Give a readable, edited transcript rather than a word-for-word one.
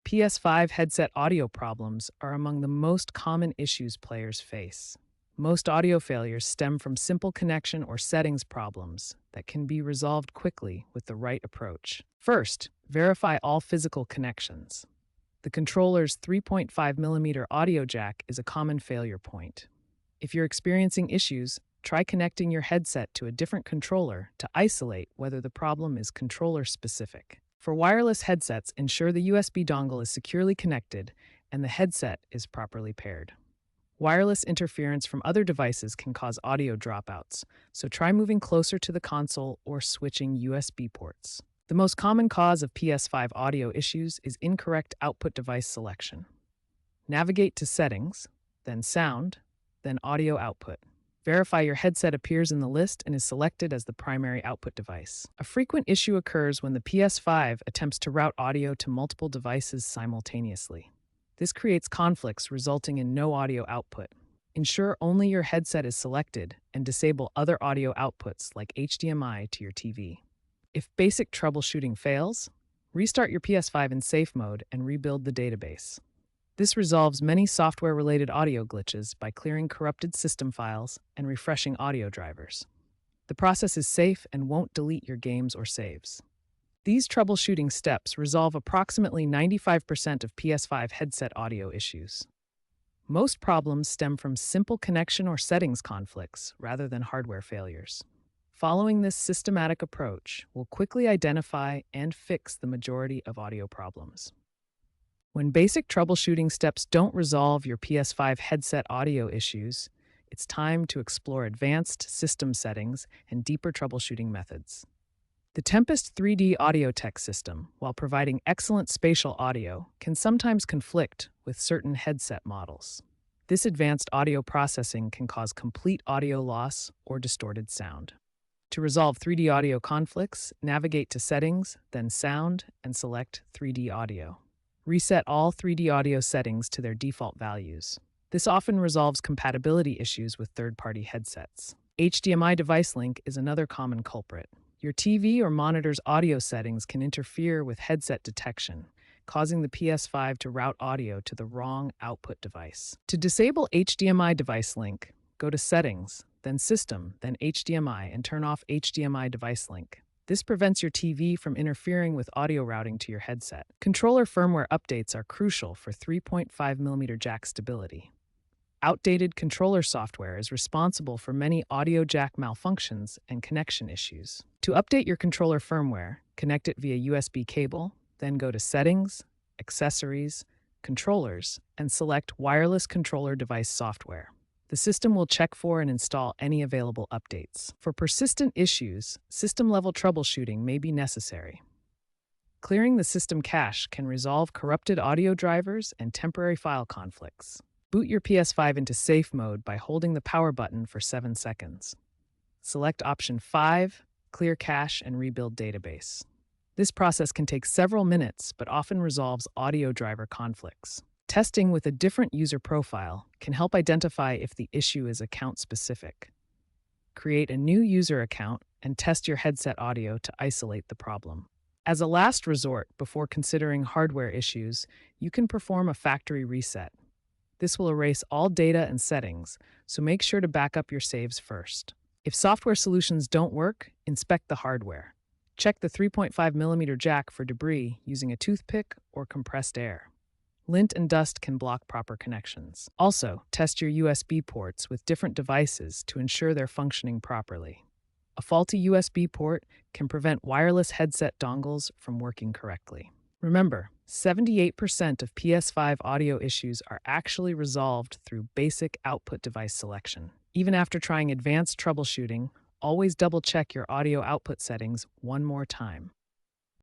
PS5 headset audio problems are among the most common issues players face. Most audio failures stem from simple connection or settings problems that can be resolved quickly with the right approach. First, verify all physical connections. The controller's 3.5mm audio jack is a common failure point. If you're experiencing issues, try connecting your headset to a different controller to isolate whether the problem is controller-specific. For wireless headsets, ensure the USB dongle is securely connected and the headset is properly paired. Wireless interference from other devices can cause audio dropouts, so try moving closer to the console or switching USB ports. The most common cause of PS5 audio issues is incorrect output device selection. Navigate to Settings, then Sound, then Audio Output. Verify your headset appears in the list and is selected as the primary output device. A frequent issue occurs when the PS5 attempts to route audio to multiple devices simultaneously. This creates conflicts resulting in no audio output. Ensure only your headset is selected and disable other audio outputs like HDMI to your TV. If basic troubleshooting fails, restart your PS5 in safe mode and rebuild the database. This resolves many software-related audio glitches by clearing corrupted system files and refreshing audio drivers. The process is safe and won't delete your games or saves. These troubleshooting steps resolve approximately 95% of PS5 headset audio issues. Most problems stem from simple connection or settings conflicts rather than hardware failures. Following this systematic approach will quickly identify and fix the majority of audio problems. When basic troubleshooting steps don't resolve your PS5 headset audio issues, it's time to explore advanced system settings and deeper troubleshooting methods. The Tempest 3D audio tech system, while providing excellent spatial audio, can sometimes conflict with certain headset models. This advanced audio processing can cause complete audio loss or distorted sound. To resolve 3D audio conflicts, navigate to Settings, then Sound, and select 3D Audio. Reset all 3D audio settings to their default values. This often resolves compatibility issues with third-party headsets. HDMI device link is another common culprit. Your TV or monitor's audio settings can interfere with headset detection, causing the PS5 to route audio to the wrong output device. To disable HDMI device link, go to Settings, then System, then HDMI, and turn off HDMI device link. This prevents your TV from interfering with audio routing to your headset. Controller firmware updates are crucial for 3.5mm jack stability. Outdated controller software is responsible for many audio jack malfunctions and connection issues. To update your controller firmware, connect it via USB cable, then go to Settings, Accessories, Controllers, and select Wireless Controller Device Software. The system will check for and install any available updates. For persistent issues, system-level troubleshooting may be necessary. Clearing the system cache can resolve corrupted audio drivers and temporary file conflicts. Boot your PS5 into safe mode by holding the power button for 7 seconds. Select option 5, Clear Cache and Rebuild Database. This process can take several minutes, but often resolves audio driver conflicts. Testing with a different user profile can help identify if the issue is account-specific. Create a new user account and test your headset audio to isolate the problem. As a last resort, before considering hardware issues, you can perform a factory reset. This will erase all data and settings, so make sure to back up your saves first. If software solutions don't work, inspect the hardware. Check the 3.5mm jack for debris using a toothpick or compressed air. Lint and dust can block proper connections. Also, test your USB ports with different devices to ensure they're functioning properly. A faulty USB port can prevent wireless headset dongles from working correctly. Remember, 78% of PS5 audio issues are actually resolved through basic output device selection. Even after trying advanced troubleshooting, always double-check your audio output settings one more time.